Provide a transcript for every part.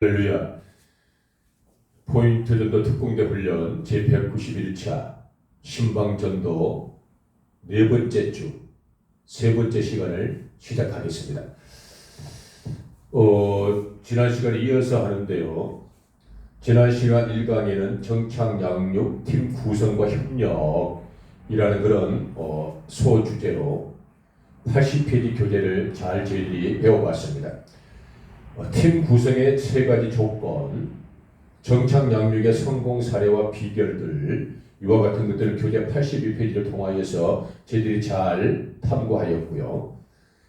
할렐루야. 포인트 전도 특공대 훈련 제191차 신방전도 네 번째 주 세 번째 시간을 시작하겠습니다. 지난 시간에 이어서 하는데요. 지난 시간 1강에는 정착 양육 팀 구성과 협력이라는 그런 소주제로 80페이지 교재를 잘 저희들이 배워봤습니다. 팀 구성의 세 가지 조건, 정착 양육의 성공 사례와 비결들, 이와 같은 것들을 교재 82페이지를 통하여서 저희들이 잘 탐구하였고요.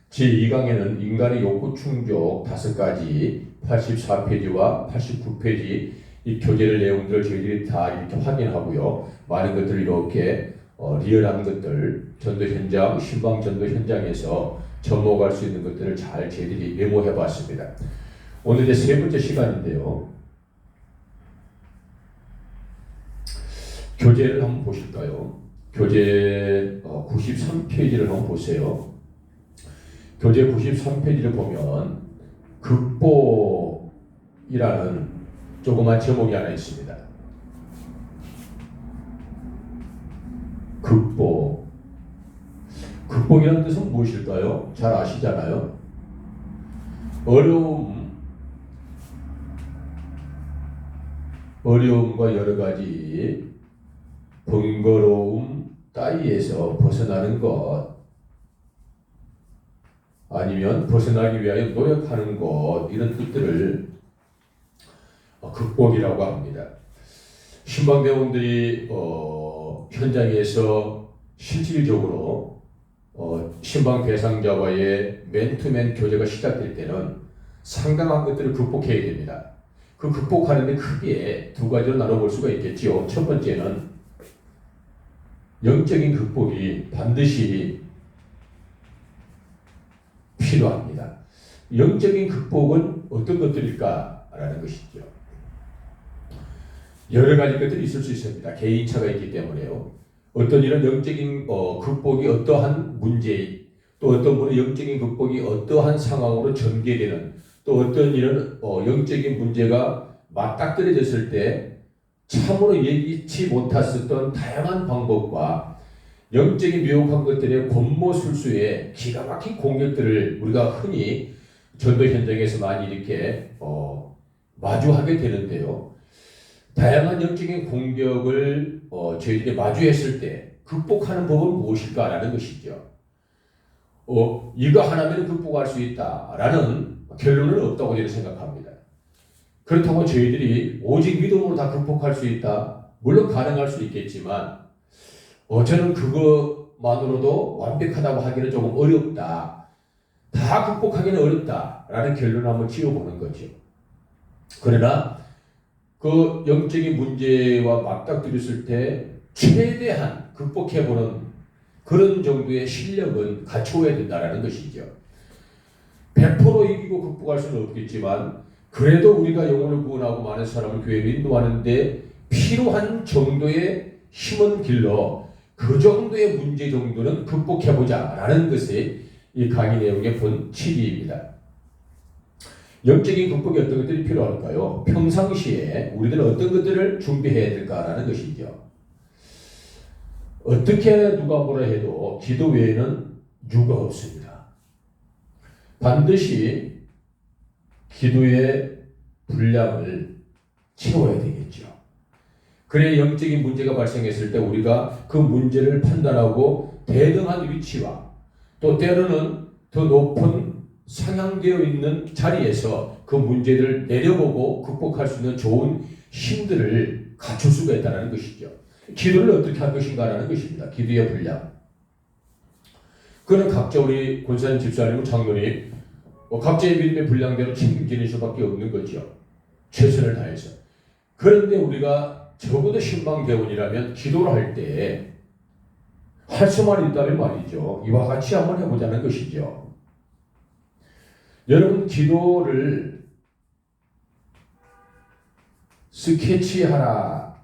제2강에는 인간의 욕구 충족 5가지 84페이지와 89페이지 이 교재를 내용들을 저희들이 다 이렇게 확인하고요. 많은 것들을 이렇게 리얼한 것들, 전도 현장, 신방 전도 현장에서 접목할 수 있는 것들을 잘 저희들이 메모해 봤습니다. 오늘 이제 세 번째 시간인데요. 교재를 한번 보실까요? 교재 93페이지를 한번 보세요. 교재 93페이지를 보면 극복이라는 조그만 제목이 하나 있습니다. 극복이라는 뜻은 무엇일까요? 잘 아시잖아요. 어려움과 여러 가지 번거로움 따위에서 벗어나는 것, 아니면 벗어나기 위하여 노력하는 것, 이런 뜻들을 극복이라고 합니다. 신방대원들이 현장에서 실질적으로 신방 대상자와의 맨투맨 교제가 시작될 때는 상당한 것들을 극복해야 됩니다. 그 극복하는데 크게 두 가지로 나눠볼 수가 있겠지요. 첫 번째는 영적인 극복이 반드시 필요합니다. 영적인 극복은 어떤 것들일까라는 것이죠. 여러 가지 것들이 있을 수 있습니다. 개인차가 있기 때문에요. 어떤 이런 영적인 극복이 어떠한 문제, 또 어떤 분의 영적인 극복이 어떠한 상황으로 전개되는, 또 어떤 이런 영적인 문제가 맞닥뜨려졌을 때 참으로 예기치 못했었던 다양한 방법과 영적인 묘한 것들의 권모술수의 기가 막힌 공격들을 우리가 흔히 전도 현장에서 많이 이렇게 마주하게 되는데요. 다양한 영적인 공격을 저희들이 마주했을 때 극복하는 법은 무엇일까라는 것이죠. 이거 하나면 극복할 수 있다라는 결론은 없다고 저는 생각합니다. 그렇다고 저희들이 오직 믿음으로 다 극복할 수 있다? 물론 가능할 수 있겠지만 저는 그것만으로도 완벽하다고 하기는 조금 어렵다. 다 극복하기는 어렵다라는 결론을 한번 지어보는 거죠. 그러나 그 영적인 문제와 맞닥뜨렸을 때 최대한 극복해보는 그런 정도의 실력은 갖추어야 된다는 것이죠. 100% 이기고 극복할 수는 없겠지만 그래도 우리가 영혼을 구원하고 많은 사람을 교회로 인도하는데 필요한 정도의 힘은 길러 그 정도의 문제 정도는 극복해보자 라는 것이 이 강의 내용의 본칙입니다. 영적인 극복이 어떤 것들이 필요할까요? 평상시에 우리들은 어떤 것들을 준비해야 될까라는 것이죠. 어떻게 누가 뭐라 해도 기도 외에는 유가 없습니다. 반드시 기도의 분량을 채워야 되겠죠. 그래야 영적인 문제가 발생했을 때 우리가 그 문제를 판단하고 대등한 위치와 또 때로는 더 높은 상향되어 있는 자리에서 그 문제를 내려보고 극복할 수 있는 좋은 힘들을 갖출 수가 있다는 것이죠. 기도를 어떻게 할 것인가라는 것입니다. 기도의 분량. 그는 각자 우리 권사님, 집사님, 장로님 각자의 믿음의 분량대로 책임지는 수밖에 없는 거죠. 최선을 다해서. 그런데 우리가 적어도 신방대원이라면 기도를 할 때 할 수만 있다면 말이죠. 이와 같이 한번 해보자는 것이죠. 여러분 기도를 스케치하라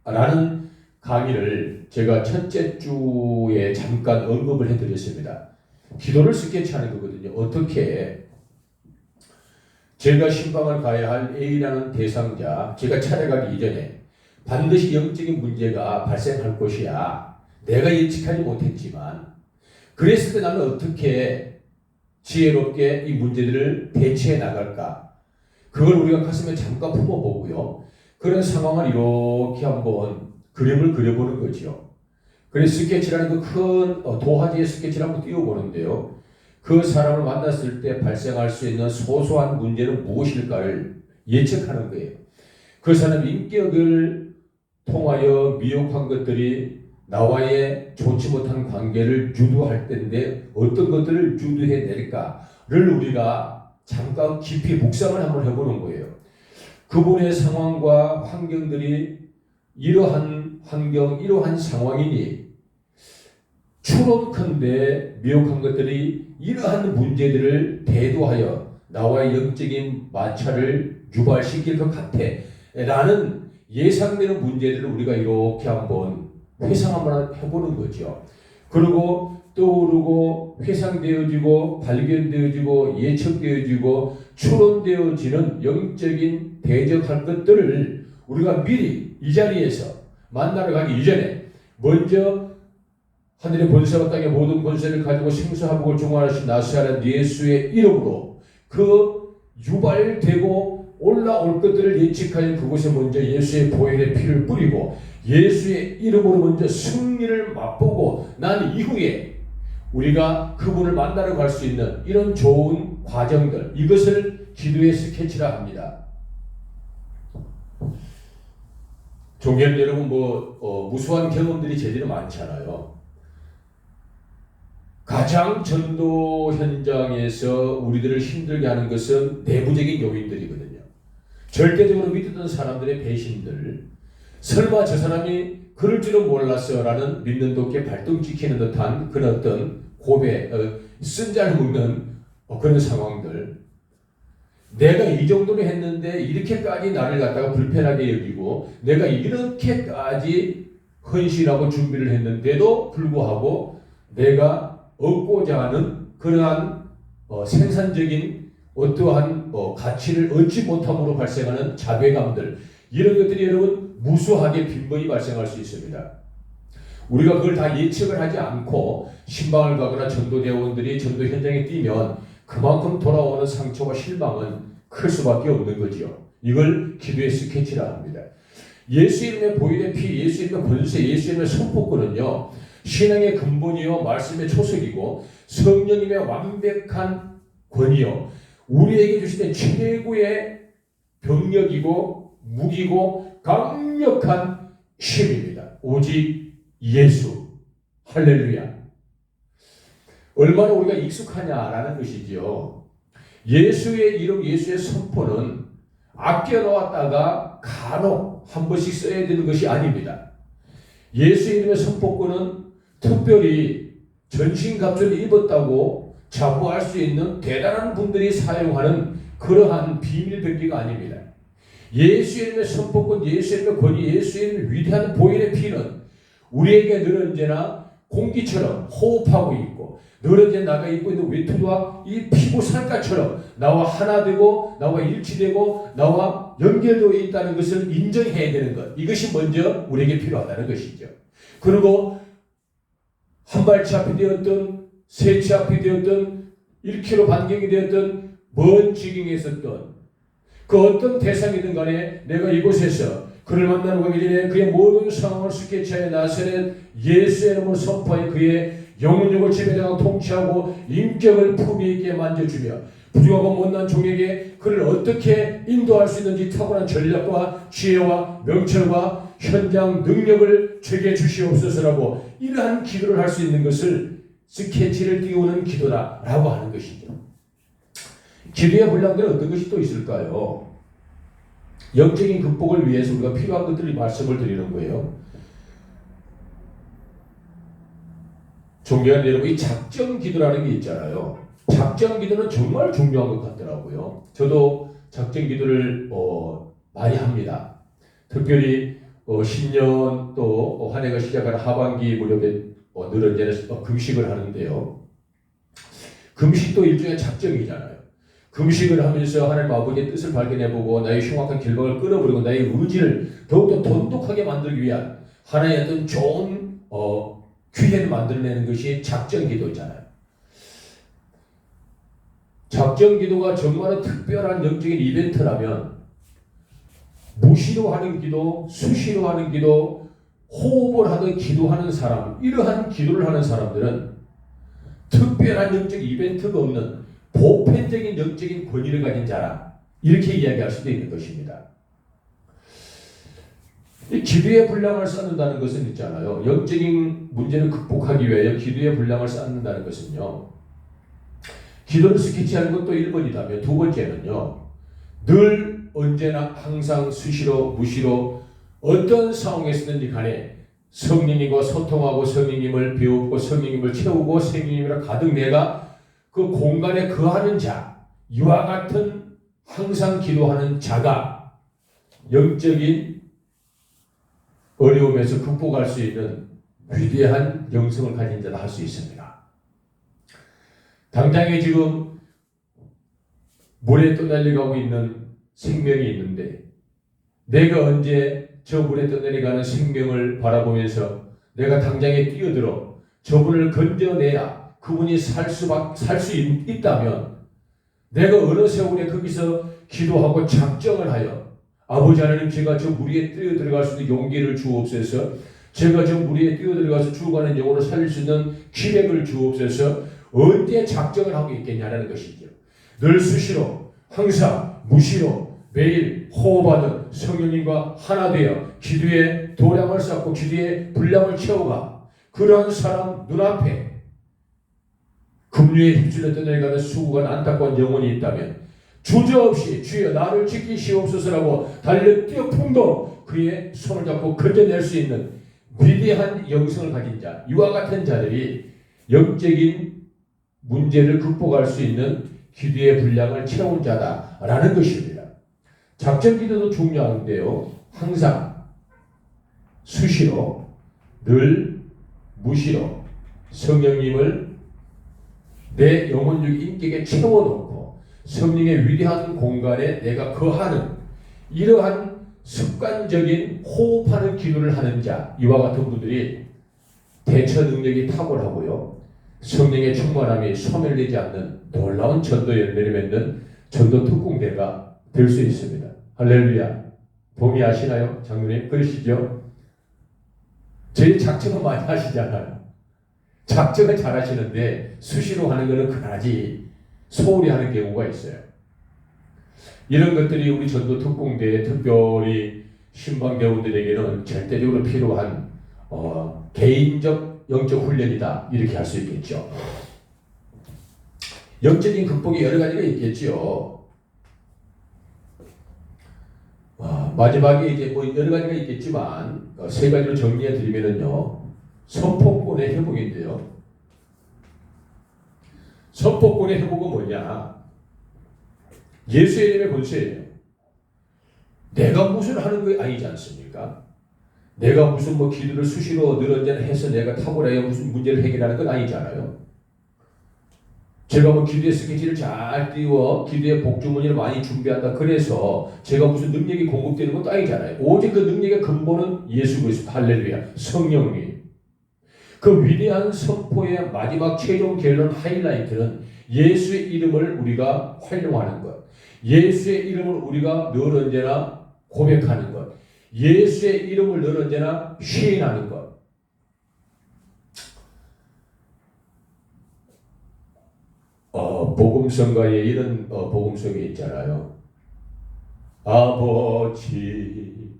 라는 강의를 제가 첫째 주에 잠깐 언급을 해드렸습니다. 기도를 스케치하는 거거든요. 어떻게 제가 신방을 가야 할 A라는 대상자, 제가 찾아가기 이전에 반드시 영적인 문제가 발생할 것이야. 내가 예측하지 못했지만 그랬을 때 나는 어떻게 지혜롭게 이 문제들을 대처해 나갈까? 그걸 우리가 가슴에 잠깐 품어보고요. 그런 상황을 이렇게 한번 그림을 그려보는 거죠. 그래서 스케치라는 그 큰 도화지의 스케치를 한번 띄워보는데요. 그 사람을 만났을 때 발생할 수 있는 소소한 문제는 무엇일까를 예측하는 거예요. 그 사람 인격을 통하여 미혹한 것들이 나와의 좋지 못한 관계를 유도할 때인데 어떤 것들을 유도해 낼까를 우리가 잠깐 깊이 묵상을 한번 해보는 거예요. 그분의 상황과 환경들이 이러한 환경, 이러한 상황이니 추론컨대 미혹한 것들이 이러한 문제들을 대두하여 나와의 영적인 마찰을 유발시킬 것 같아 라는 예상되는 문제들을 우리가 이렇게 한번 회상 한번 해보는 거죠. 그리고 떠오르고 회상되어지고 발견되어지고 예측되어지고 추론되어지는 영적인 대적할 것들을 우리가 미리 이 자리에서 만나러 가기 이전에 먼저 하늘의 권세와 땅의 모든 권세를 가지고 생사하복을 중화하신 나사렛 예수의 이름으로 그 유발되고 올라올 것들을 예측하여 그곳에 먼저 예수의 보혈의 피를 뿌리고 예수의 이름으로 먼저 승리를 맛보고 난 이후에 우리가 그분을 만나러 갈 수 있는 이런 좋은 과정들, 이것을 기도의 스케치라 합니다. 종교인 여러분, 무수한 경험들이 제대로 많잖아요. 가장 전도 현장에서 우리들을 힘들게 하는 것은 내부적인 요인들이거든요. 절대적으로 믿었던 사람들의 배신들, 설마 저 사람이 그럴 줄은 몰랐어 라는 믿는 도끼에 발등 찍히는 듯한 그런 어떤 고백, 쓴잘 묻는 그런 상황들, 내가 이 정도로 했는데 이렇게까지 나를 갖다가 불편하게 여기고 내가 이렇게까지 헌신하고 준비를 했는데도 불구하고 내가 얻고자 하는 그러한 생산적인 어떠한 가치를 얻지 못함으로 발생하는 자괴감들, 이런 것들이 여러분 무수하게 빈번히 발생할 수 있습니다. 우리가 그걸 다 예측을 하지 않고 신방을 가거나 전도대원들이 전도 현장에 뛰면 그만큼 돌아오는 상처와 실망은 클 수밖에 없는 거죠. 이걸 기도의 스케치라 합니다. 예수 이름의 보혈의 피, 예수 이름의 권세, 예수 이름의 선포권은요, 신앙의 근본이요, 말씀의 초석이고 성령님의 완벽한 권위요, 우리에게 주시는 최고의 병력이고 무기고 강력한 힘입니다. 오직 예수. 할렐루야. 얼마나 우리가 익숙하냐라는 것이지요. 예수의 이름, 예수의 선포는 아껴 놓았다가 간혹 한 번씩 써야 되는 것이 아닙니다. 예수 이름의 선포권은 특별히 전신갑주를 입었다고 자부할 수 있는 대단한 분들이 사용하는 그러한 비밀병기가 아닙니다. 예수 이름의 선포권, 예수 이름의 권위, 예수 이름의 위대한 보혈의 피는 우리에게 늘 언제나 공기처럼 호흡하고 있고 늘 언제 나가 입고 있는 외투와 이 피부 살갗처럼 나와 하나 되고 나와 일치되고 나와 연결되어 있다는 것을 인정해야 되는 것, 이것이 먼저 우리에게 필요하다는 것이죠. 그리고 한 발치 앞이 되었던 세 치 앞이 되었던 1km 반경이 되었던 먼 지경에 있었던 그 어떤 대상이든 간에 내가 이곳에서 그를 만나러 가기 전에 그의 모든 상황을 스케치하여 나서는 예수의 이름으로 선포하여 그의 영혼력을 지배당하고 통치하고 인격을 품위 있게 만져주며 부족하고 못난 종에게 그를 어떻게 인도할 수 있는지 탁월한 전략과 지혜와 명철과 현장 능력을 제게 주시옵소서라고 이러한 기도를 할 수 있는 것을 스케치를 띄우는 기도라고 하는 것이죠. 기도의 분량들은 어떤 것이 또 있을까요? 영적인 극복을 위해서 우리가 필요한 것들을 말씀을 드리는 거예요. 존경하는 여러분, 이 작정 기도라는 게 있잖아요. 작정 기도는 정말 중요한 것 같더라고요. 저도 작정 기도를 많이 합니다. 특별히 신년 또 한 해가 시작하는 하반기 무렵에 늘 언제나 금식을 하는데요. 금식도 일종의 작정이잖아요. 금식을 하면서 하나님 아버지의 뜻을 발견해보고 나의 흉악한 길박을 끊어버리고 나의 의지를 더욱더 돈독하게 만들기 위한 하나의 어떤 좋은 기회를 만들어내는 것이 작정기도잖아요. 작정기도가 정말 특별한 영적인 이벤트라면 무시로 하는 기도, 수시로 하는 기도, 호흡을 하듯 기도하는 사람, 이러한 기도를 하는 사람들은 특별한 영적 이벤트가 없는 보편적인 영적인 권위를 가진 자라, 이렇게 이야기할 수도 있는 것입니다. 이 기도의 분량을 쌓는다는 것은 있잖아요. 영적인 문제를 극복하기 위하여 기도의 분량을 쌓는다는 것은요, 기도를 스케치하는 것도 1번이다면 두 번째는요, 늘 언제나 항상 수시로 무시로 어떤 상황에서든지 간에 성령님과 소통하고 성령님을 배우고 성령님을 채우고 성령님이랑 가득 내가 그 공간에 거하는 자, 이와 같은 항상 기도하는 자가 영적인 어려움에서 극복할 수 있는 위대한 영성을 가진 자다 할 수 있습니다. 당장에 지금 물에 떠내려가고 있는 생명이 있는데 내가 언제 저 물에 떠내려가는 생명을 바라보면서 내가 당장에 뛰어들어 저분을 건져내야 그분이 살 수 있다면 내가 어느 세월에 거기서 기도하고 작정을 하여 아버지 하나님, 제가 저 물 위에 뛰어들어갈 수 있는 용기를 주옵소서, 제가 저 물 위에 뛰어들어가서 죽어가는 영혼을 살릴 수 있는 기력을 주옵소서, 언제 작정을 하고 있겠냐는 것이죠. 늘 수시로 항상 무시로 매일 호흡하는 성령님과 하나 되어 기도의 도량을 쌓고 기도의 분량을 채워가 그러한 사람 눈앞에 급류에 휩쓸려 떠내려가는 수고가 안타까운 영혼이 있다면 주저없이 주여 나를 지키시옵소서라고 달려 뛰어 풍도 그의 손을 잡고 건져낼 수 있는 위대한 영성을 가진 자, 이와 같은 자들이 영적인 문제를 극복할 수 있는 기도의 분량을 채운 자다라는 것입니다. 작전 기도도 중요한데요, 항상 수시로 늘 무시로 성령님을 내 영혼적 인격에 채워놓고 성령의 위대한 공간에 내가 거하는 이러한 습관적인 호흡하는 기도를 하는 자, 이와 같은 분들이 대처 능력이 탁월하고요, 성령의 충만함이 소멸되지 않는 놀라운 전도 열매를 맺는 전도 특공대가 될 수 있습니다. 할렐루야. 동의하시나요? 장로님 그러시죠? 저희 작정은 많이 하시잖아요. 작정을 잘 하시는데 수시로 하는 것은 그다지 소홀히 하는 경우가 있어요. 이런 것들이 우리 전도 특공대에 특별히 신방대원들에게는 절대적으로 필요한 개인적 영적 훈련이다, 이렇게 할 수 있겠죠. 영적인 극복이 여러 가지가 있겠죠. 마지막에 이제 뭐 여러 가지가 있겠지만 세 가지로 정리해 드리면은요, 선포권의 회복인데요. 선포권의 회복은 뭐냐? 예수의 이름의 권세예요. 내가 무슨 하는 게 아니지 않습니까? 내가 무슨 뭐 기도를 수시로 늘 언제나 해서 내가 탁월해야 무슨 문제를 해결하는 건 아니잖아요. 제가 뭐 기도의 스케치를 잘 띄워 기도의 복주머니를 많이 준비한다 그래서 제가 무슨 능력이 공급되는 것도 아니잖아요. 오직 그 능력의 근본은 예수 그리스도, 할렐루야, 성령님. 그 위대한 선포의 마지막 최종 결론 하이라이트는 예수의 이름을 우리가 활용하는 것, 예수의 이름을 우리가 늘 언제나 고백하는 것, 예수의 이름을 늘 언제나 시인하는 것. 복음성가에 이런 복음성이 있잖아요. 아버지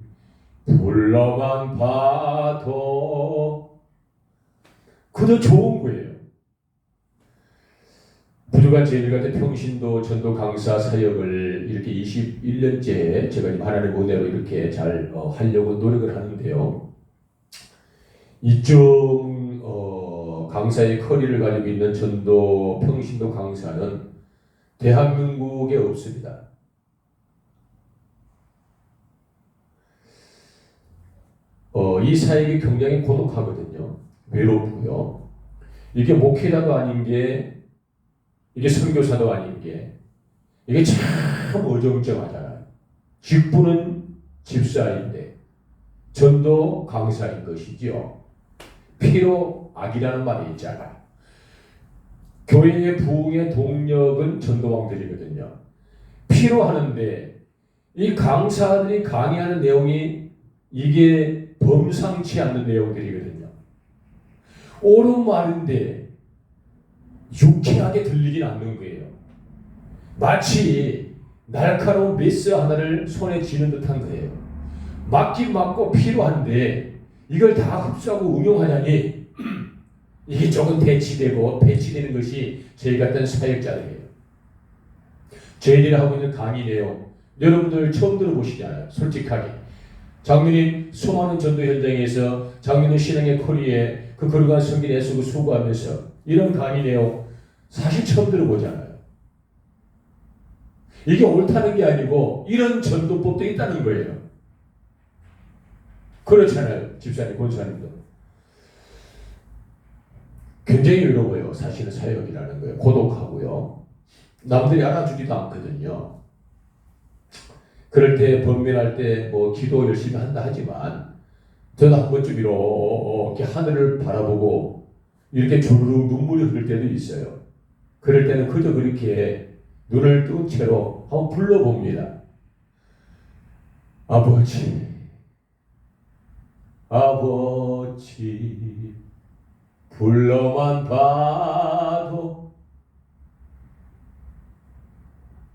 불러만 봐도, 그도 좋은 거예요. 부족한 저희들 같은 평신도 전도 강사 사역을 이렇게 21년째 제가 지금 하나님의 은혜로 이렇게 잘 하려고 노력을 하는데요. 이쪽 강사의 커리를 가지고 있는 전도 평신도 강사는 대한민국에 없습니다. 이 사역이 굉장히 고독하거든요. 외롭고요. 이게 목회자도 아닌 게, 이게 선교사도 아닌 게, 이게 참 어정쩡하잖아요. 직분은 집사인데 전도 강사인 것이지요. 피로 악이라는 말이 있잖아요. 교회의 부흥의 동력은 전도왕들이거든요. 피로 하는데 이 강사들이 강의하는 내용이 이게 범상치 않는 내용들이거든요. 옳은 말인데 유쾌하게 들리진 않는 거예요. 마치 날카로운 메스 하나를 손에 쥐는 듯한 거예요. 맞긴 맞고 필요한데 이걸 다 흡수하고 응용하자니 이게 조금 배치되는 것이 저희 같은 사역자들이에요. 저희들이 하고 있는 강의 내용 여러분들 처음 들어보시잖아요. 솔직하게. 장로님 수많은 전도 현장에서 장로님 신앙의 코리에 그 거룩한 성경 애쓰고 수고하면서 이런 강의 내용 사실 처음 들어보잖아요. 이게 옳다는 게 아니고 이런 전도법도 있다는 거예요. 그렇잖아요. 집사님, 권사님도. 굉장히 외로워요. 사실은 사역이라는 거예요. 고독하고요. 남들이 알아주지도 않거든요. 그럴 때 번민할 때 뭐 기도 열심히 한다 하지만 저는 한 번쯤 이렇게 하늘을 바라보고 이렇게 주르륵 눈물이 흐를 때도 있어요. 그럴 때는 그저 그렇게 눈을 뜬 채로 한번 불러봅니다. 아버지, 아버지, 불러만 봐도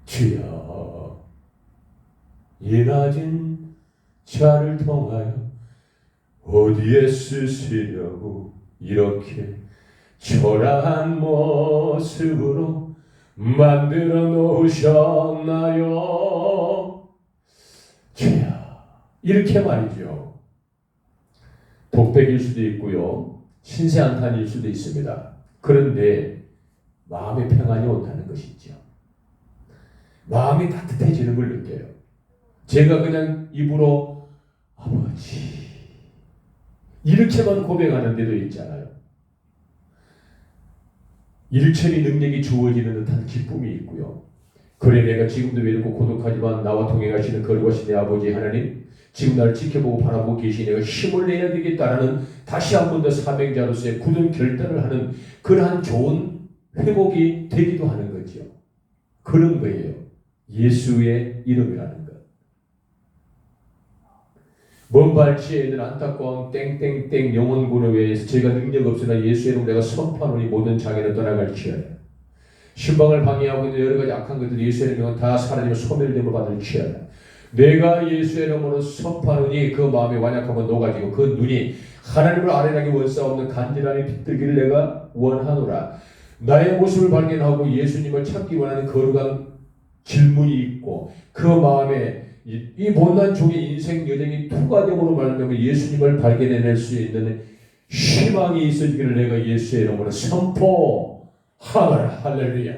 주여, 이 낮은 차를 통하여 어디에 쓰시려고 이렇게 초라한 모습으로 만들어 놓으셨나요? 주여, 이렇게 말이죠. 독백일 수도 있고요. 신세한탄일 수도 있습니다. 그런데 마음의 평안이 온다는 것이죠. 마음이 따뜻해지는 걸 느껴요. 제가 그냥 입으로 아버지 이렇게만 고백하는 데도 있잖아요. 일처리 능력이 주어지는 듯한 기쁨이 있고요. 그래 내가 지금도 외롭고 고독하지만 나와 동행하시는 거룩하신 내 아버지 하나님, 지금 나를 지켜보고 바라보고 계시 내가 힘을 내야 되겠다라는 다시 한 번 더 사명자로서의 굳은 결단을 하는 그러한 좋은 회복이 되기도 하는 거죠. 그런 거예요. 예수의 이름이라는 것. 먼 발치에 있는 안타까운 땡땡땡 영혼군에 의해서 제가 능력 없으나 예수의 이름으로 내가 선포하노니 모든 장애는 떠나갈지어다. 신방을 방해하고 있는 여러 가지 악한 것들 예수의 이름으로 다 사라지며 소멸됨을 받을지어다. 내가 예수의 이름으로 선포하노니 그 마음이 완약하면 녹아지고 그 눈이 하나님을 아련하게 원싸움는 간절함이 빛들기를 내가 원하노라. 나의 모습을 발견하고 예수님을 찾기 원하는 거룩한 질문이 있고 그 마음에 이 못난 종의 인생 여정이 투과됨으로 말하면 예수님을 발견해낼 수 있는 희망이 있어지기를 내가 예수의 이름으로 선포하노라. 할렐루야.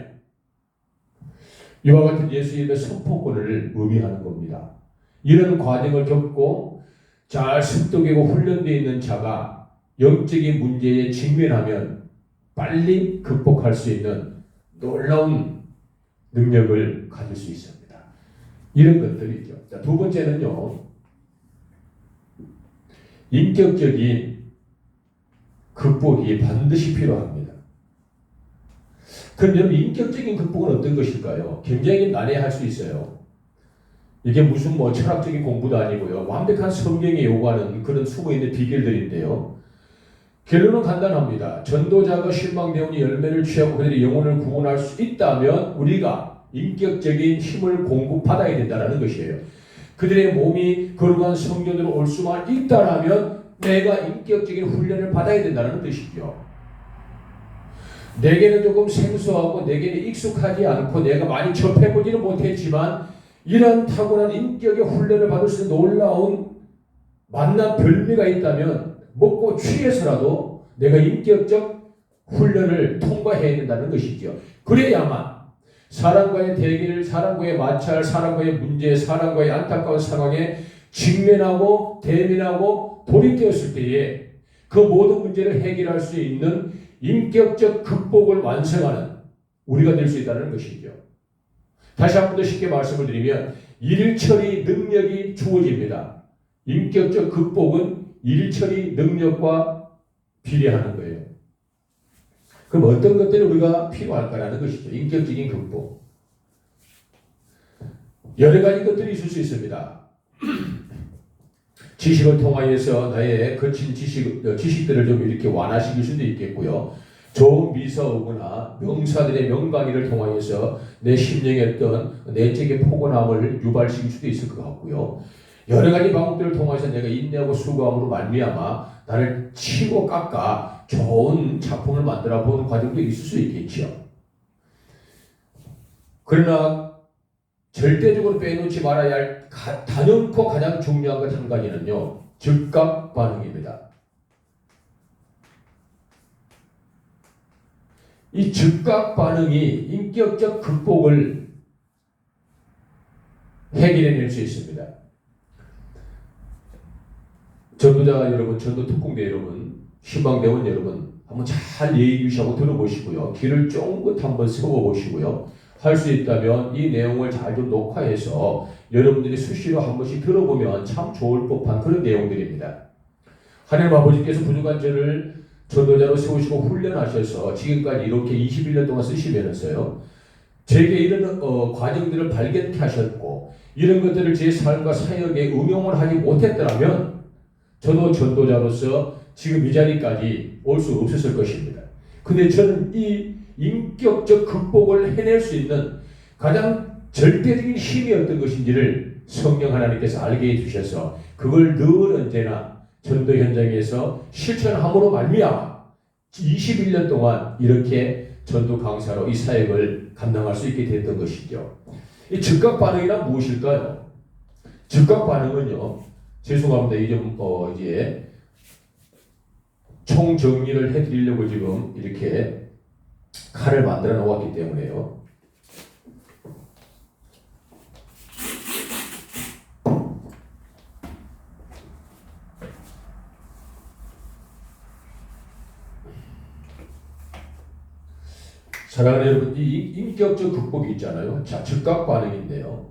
이와 같은 예수 이름의 선포권을 의미하는 겁니다. 이런 과정을 겪고 잘 습득하고 훈련되어 있는 자가 영적인 문제에 직면하면 빨리 극복할 수 있는 놀라운 능력을 가질 수 있습니다. 이런 것들이죠. 자, 두 번째는요. 인격적인 극복이 반드시 필요합니다. 그럼 인격적인 극복은 어떤 것일까요? 굉장히 난해할 수 있어요. 이게 무슨 철학적인 공부도 아니고요. 완벽한 성경이 요구하는 그런 숨어있는 비결들인데요. 결론은 간단합니다. 전도자가 실망되오니 열매를 취하고 그들의 영혼을 구원할 수 있다면 우리가 인격적인 힘을 공급받아야 된다는 것이에요. 그들의 몸이 거룩한 성전으로 올 수만 있다면 내가 인격적인 훈련을 받아야 된다는 뜻이죠. 내게는 조금 생소하고 내게는 익숙하지 않고 내가 많이 접해보지는 못했지만 이런 타고난 인격의 훈련을 받을 수 있는 놀라운 만난 별미가 있다면 먹고 취해서라도 내가 인격적 훈련을 통과해야 된다는 것이죠. 그래야만 사람과의 대기를, 사람과의 마찰, 사람과의 문제, 사람과의 안타까운 상황에 직면하고 대면하고 돌입되었을 때에 그 모든 문제를 해결할 수 있는 인격적 극복을 완성하는 우리가 될 수 있다는 것이죠. 다시 한 번 더 쉽게 말씀을 드리면 일처리 능력이 주어집니다. 인격적 극복은 일처리 능력과 비례하는 거예요. 그럼 어떤 것들이 우리가 필요할까라는 것이죠. 인격적인 극복. 여러 가지 것들이 있을 수 있습니다. 지식을 통하여서 나의 거친 지식들을 좀 이렇게 완화시킬 수도 있겠고요. 좋은 미사오거나 명사들의 명강의를 통하여서 내 심령의 어떤 내적의 포근함을 유발시킬 수도 있을 것 같고요. 여러 가지 방법들을 통해서 내가 인내하고 수고함으로 말미암아 나를 치고 깎아 좋은 작품을 만들어 보는 과정도 있을 수 있겠죠. 그러나 절대적으로 빼놓지 말아야 할 단연코 가장 중요한 것 한 가지는요. 즉각 반응입니다. 이 즉각 반응이 인격적 극복을 해결해낼 수 있습니다. 전도자 여러분, 전도 특공대 여러분, 희망대원 여러분 한번 잘 예의주시하고 들어보시고요. 귀를 쫑긋 한번 세워보시고요. 할 수 있다면 이 내용을 잘 좀 녹화해서 여러분들이 수시로 한 번씩 들어보면 참 좋을 법한 그런 내용들입니다. 하나님 아버지께서 부족한 저를 전도자로 세우시고 훈련하셔서 지금까지 이렇게 21년 동안 쓰시면서요. 제게 이런 과정들을 발견케 하셨고 이런 것들을 제 삶과 사역에 응용을 하지 못했더라면 저도 전도자로서 지금 이 자리까지 올 수 없었을 것입니다. 근데 저는 이 인격적 극복을 해낼 수 있는 가장 절대적인 힘이 어떤 것인지를 성령 하나님께서 알게 해주셔서 그걸 늘 언제나 전도 현장에서 실천함으로 말미암아 21년 동안 이렇게 전도 강사로 이 사역을 감당할 수 있게 됐던 것이죠. 이 즉각 반응이란 무엇일까요? 즉각 반응은요. 죄송합니다. 이제 총 정리를 해드리려고 지금 이렇게 칼을 만들어 놓았기 때문에요. 사랑하는 여러분, 이 인격적 극복이 있잖아요. 자, 즉각 반응인데요.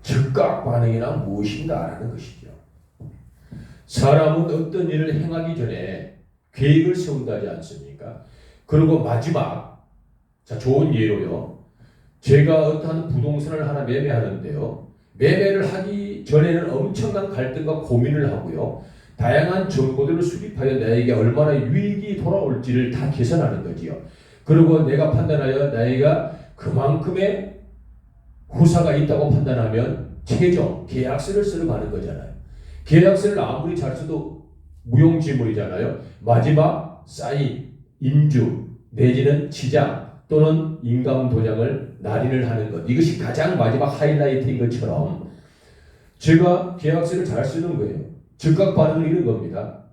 즉각 반응이란 무엇인가라는 것이죠. 사람은 어떤 일을 행하기 전에 계획을 세운다지 않습니까? 그리고 마지막, 자, 좋은 예로요. 제가 어떠한 부동산을 하나 매매하는데요. 매매를 하기 전에는 엄청난 갈등과 고민을 하고요. 다양한 정보들을 수집하여 나에게 얼마나 유익이 돌아올지를 다 계산하는 거지요. 그리고 내가 판단하여 나에가 그만큼의 후사가 있다고 판단하면 최종 계약서를 쓰러 가는 거잖아요. 계약서를 아무리 잘 써도 무용지물이잖아요. 마지막 사인, 인주 내지는 지장 또는 인감 도장을 날인을 하는 것. 이것이 가장 마지막 하이라이트인 것처럼 제가 계약서를 잘 쓰는 거예요. 즉각 반응을 이런 겁니다.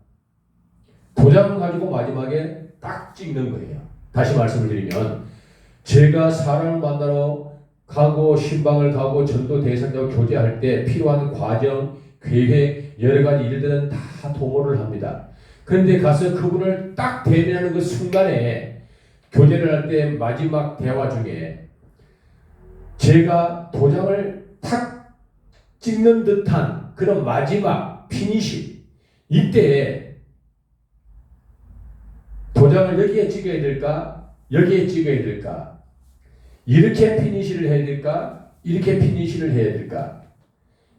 도장을 가지고 마지막에 딱 찍는 거예요. 다시 말씀을 드리면 제가 사람을 만나러 가고 신방을 가고 전도 대상자와 교제할 때 필요한 과정, 계획, 여러 가지 일들은 다 도모를 합니다. 그런데 가서 그분을 딱 대면하는 그 순간에 교제를 할 때 마지막 대화 중에 제가 도장을 탁 찍는 듯한 그런 마지막 피니시, 이때 도장을 여기에 찍어야 될까? 여기에 찍어야 될까? 이렇게 피니시를 해야 될까? 이렇게 피니시를 해야 될까?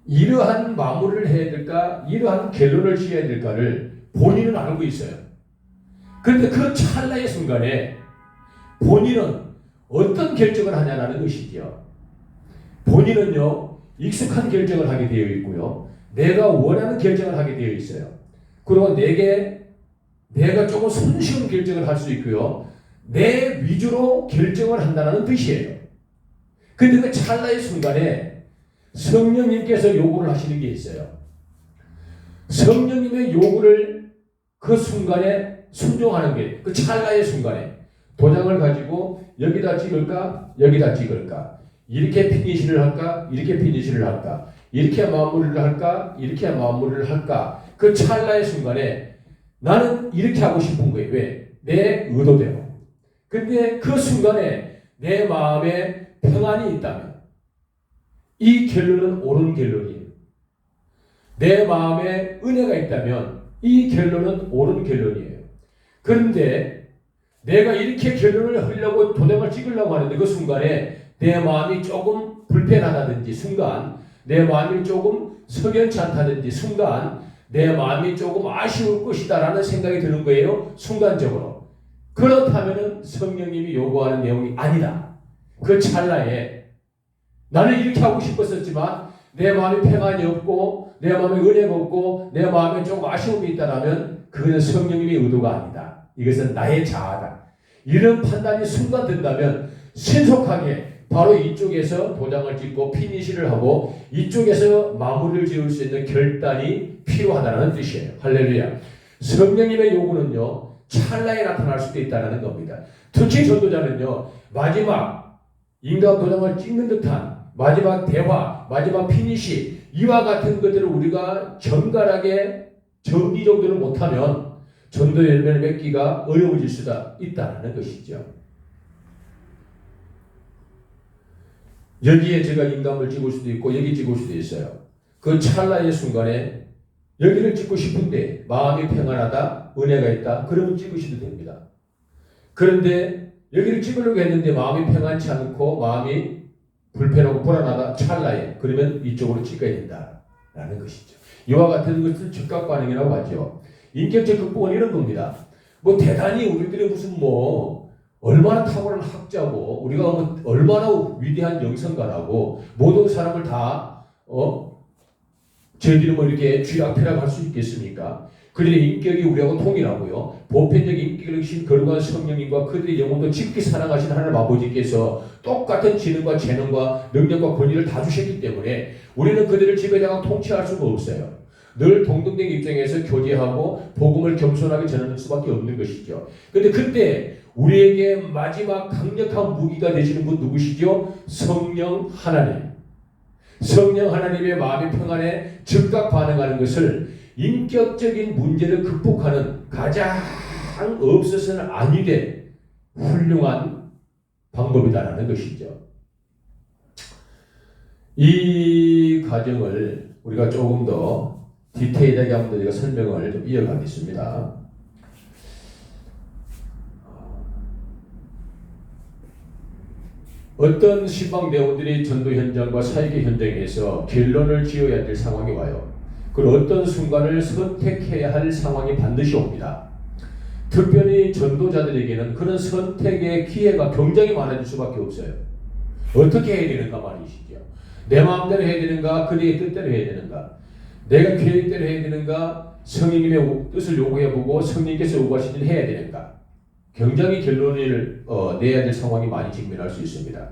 이러한 마무리를 해야 될까? 이러한 결론을 지어야 될까를 본인은 알고 있어요. 그런데 그 찰나의 순간에 본인은 어떤 결정을 하냐라는 것이죠. 본인은요, 익숙한 결정을 하게 되어 있고요. 내가 원하는 결정을 하게 되어 있어요. 그리고 내가 조금 손쉬운 결정을 할 수 있고요. 내 위주로 결정을 한다는 뜻이에요. 그런데 그 찰나의 순간에 성령님께서 요구를 하시는 게 있어요. 성령님의 요구를 그 순간에 순종하는 게 그 찰나의 순간에 도장을 가지고 여기다 찍을까? 여기다 찍을까? 이렇게 피니시를 할까? 이렇게 피니시를 할까? 이렇게 마무리를 할까? 이렇게 마무리를 할까? 그 찰나의 순간에 나는 이렇게 하고 싶은 거예요. 왜? 내 의도대로. 근데 그 순간에 내 마음에 평안이 있다면 이 결론은 옳은 결론이에요. 내 마음에 은혜가 있다면 이 결론은 옳은 결론이에요. 그런데 내가 이렇게 결론을 하려고 도장을 찍으려고 하는데 그 순간에 내 마음이 조금 불편하다든지 순간 내 마음이 조금 석연치 않다든지 순간 내 마음이 조금 아쉬울 것이다 라는 생각이 드는 거예요. 순간적으로. 그렇다면 성령님이 요구하는 내용이 아니다. 그 찰나에 나는 이렇게 하고 싶었었지만 내 마음에 평안이 없고 내 마음에 은혜가 없고 내 마음에 조금 아쉬움이 있다라면 그것은 성령님의 의도가 아니다. 이것은 나의 자아다. 이런 판단이 순간 든다면 신속하게 바로 이쪽에서 도장을 찍고 피니시를 하고 이쪽에서 마무리를 지을 수 있는 결단이 필요하다는 뜻이에요. 할렐루야. 성령님의 요구는요 찰나에 나타날 수도 있다는 겁니다. 특히 전도자는요 마지막 인간 도장을 찍는 듯한 마지막 대화, 마지막 피니시 이와 같은 것들을 우리가 정갈하게 정기정도를 못하면 전도 열매를 맺기가 어려워질 수가 있다는 것이죠. 여기에 제가 인감을 찍을 수도 있고 여기 찍을 수도 있어요. 그 찰나의 순간에 여기를 찍고 싶은데 마음이 평안하다, 은혜가 있다 그러면 찍으셔도 됩니다. 그런데 여기를 찍으려고 했는데 마음이 평안치 않고 마음이 불편하고 불안하다 찰나에 그러면 이쪽으로 찍어야 된다라는 것이죠. 이와 같은 것을 즉각 반응이라고 하죠. 인격적 극복은 이런 겁니다. 뭐 대단히 우리들이 무슨 뭐 얼마나 탁월한 학자고 우리가 뭐 얼마나 위대한 영성가라고 모든 사람을 다 저희들이 뭐 이렇게 쥐락펴락 할 수 있겠습니까? 그들의 인격이 우리하고 동일하고요. 보편적인 인격을 주신 거룩한 성령님과 그들의 영혼도 깊게 사랑하신 하나님 아버지께서 똑같은 지능과 재능과 능력과 권위를 다 주셨기 때문에 우리는 그들을 지배자가 통치할 수가 없어요. 늘 동등된 입장에서 교제하고 복음을 겸손하게 전하는 수밖에 없는 것이죠. 그런데 그때 우리에게 마지막 강력한 무기가 되시는 분 누구시죠? 성령 하나님. 성령 하나님의 마음의 평안에 즉각 반응하는 것을 인격적인 문제를 극복하는 가장 없어서는 아니 될 훌륭한 방법이다라는 것이죠. 이 과정을 우리가 조금 더 디테일하게 한번 제가 설명을 좀 이어가겠습니다. 어떤 신방대원들이 전도 현장과 사역의 현장에서 결론을 지어야 될 상황이 와요. 그리고 어떤 순간을 선택해야 할 상황이 반드시 옵니다. 특별히 전도자들에게는 그런 선택의 기회가 굉장히 많아질 수밖에 없어요. 어떻게 해야 되는가 말이시죠. 내 마음대로 해야 되는가, 그들의 뜻대로 해야 되는가, 내가 계획대로 해야 되는가, 성령님의 뜻을 요구해보고 성령님께서 요구하신 일을 해야 되는가. 굉장히 결론을 내야 될 상황이 많이 직면할 수 있습니다.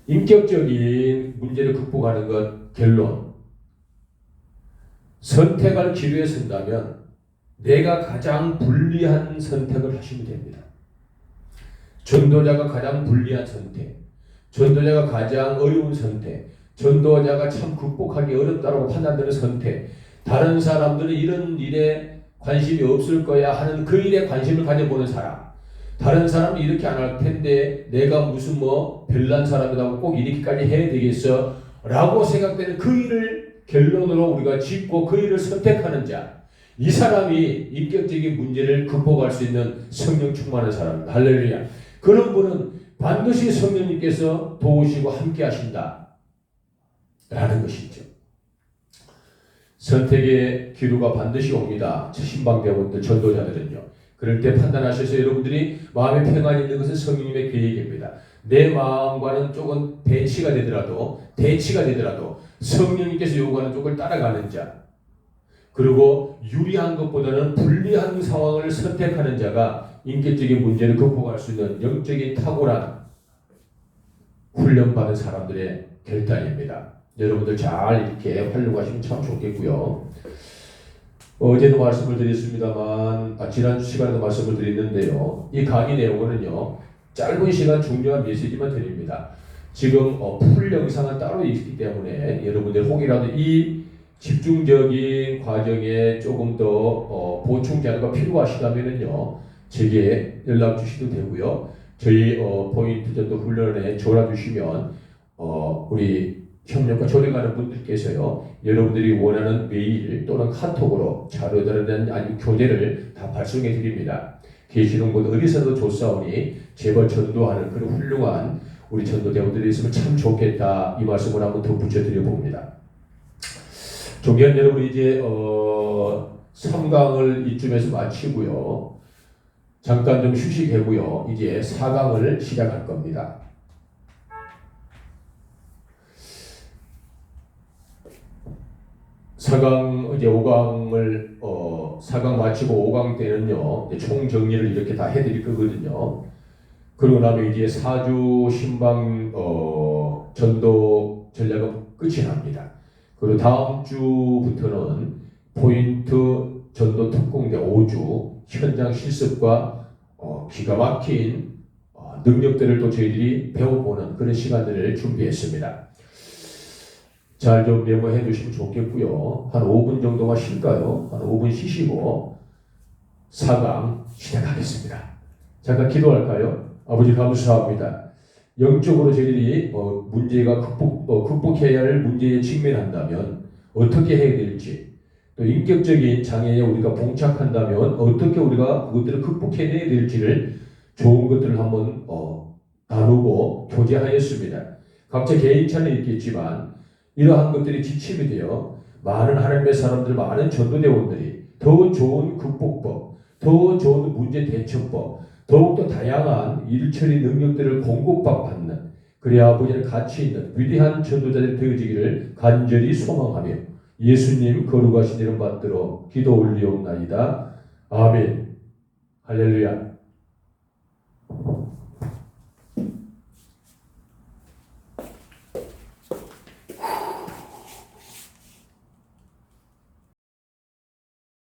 인격적인 문제를 극복하는 것, 결론. 선택할 기로에 선다면 내가 가장 불리한 선택을 하시면 됩니다. 전도자가 가장 불리한 선택, 전도자가 가장 어려운 선택, 전도자가 참 극복하기 어렵다고 판단되는 선택, 다른 사람들은 이런 일에 관심이 없을 거야 하는 그 일에 관심을 가져보는 사람, 다른 사람은 이렇게 안 할 텐데 내가 무슨 뭐 별난 사람이라고 꼭 이렇게까지 해야 되겠어 라고 생각되는 그 일을 결론으로 우리가 짚고 그 일을 선택하는 자, 이 사람이 인격적인 문제를 극복할 수 있는 성령 충만한 사람입니다. 할렐루야. 그런 분은 반드시 성령님께서 도우시고 함께 하신다 라는 것이죠. 선택의 기로가 반드시 옵니다. 신방대원들, 전도자들은요. 그럴 때 판단하셔서 여러분들이 마음에 평안이 있는 것은 성령님의 계획입니다. 내 마음과는 조금 대치가 되더라도 성령님께서 요구하는 쪽을 따라가는 자, 그리고 유리한 것보다는 불리한 상황을 선택하는 자가 인격적인 문제를 극복할 수 있는 영적인 탁월한 훈련받은 사람들의 결단입니다. 여러분들 잘 이렇게 활용하시면 참 좋겠고요. 어제도 말씀을 드렸습니다만 지난주 시간에도 말씀을 드렸는데요. 이 강의 내용은요. 짧은 시간 중요한 메시지만 드립니다. 지금 풀 영상은 따로 있기 때문에 여러분들 혹이라도 이 집중적인 과정에 조금 더 보충 자료가 필요하시다면요. 제게 연락 주셔도 되고요. 저희 포인트 전도 훈련에 졸아주시면 우리 협력과 조력하는 분들께서요, 여러분들이 원하는 메일 또는 카톡으로 자료들에 대한 아니면 교재를 다 발송해 드립니다. 계시는 곳 어디서도 좋사오니 제발 전도하는 그런 훌륭한 우리 전도대원들이 있으면 참 좋겠다, 이 말씀을 한번 덧붙여 드려 봅니다. 존귀한 여러분, 이제 3강을 이쯤에서 마치고요, 잠깐 좀 휴식하고요, 이제 4강을 시작할 겁니다. 4강, 이제 5강을 4강 마치고 5강 때는요, 이제 총 정리를 이렇게 다 해드릴 거거든요. 그러고 나면 이제 4주 신방 전도 전략은 끝이 납니다. 그리고 다음 주부터는 포인트 전도 특공대 5주 현장 실습과 기가 막힌 능력들을 또 저희들이 배워보는 그런 시간들을 준비했습니다. 잘 좀 메모해 주시면 좋겠고요. 한 5분 정도만 쉴까요? 한 5분 쉬시고 4강 시작하겠습니다. 잠깐 기도할까요? 아버지 감사합니다. 영적으로 저희들이 문제가 극복해야 할 문제에 직면한다면 어떻게 해야 될지, 또 인격적인 장애에 우리가 봉착한다면 어떻게 우리가 그것들을 극복해내야 될지를 좋은 것들을 한번 나누고 교제하였습니다. 각자 개인 차는 있겠지만 이러한 것들이 지침이 되어 많은 하나님의 사람들, 많은 전도대원들이 더 좋은 극복법, 더 좋은 문제 대처법, 더욱더 다양한 일처리 능력들을 공급받는, 그래야 아버지는 가치 있는 위대한 전도자들이 되어지기를 간절히 소망하며 예수님 거룩하신 이름 받들어 기도 올리옵나이다. 아멘. 할렐루야.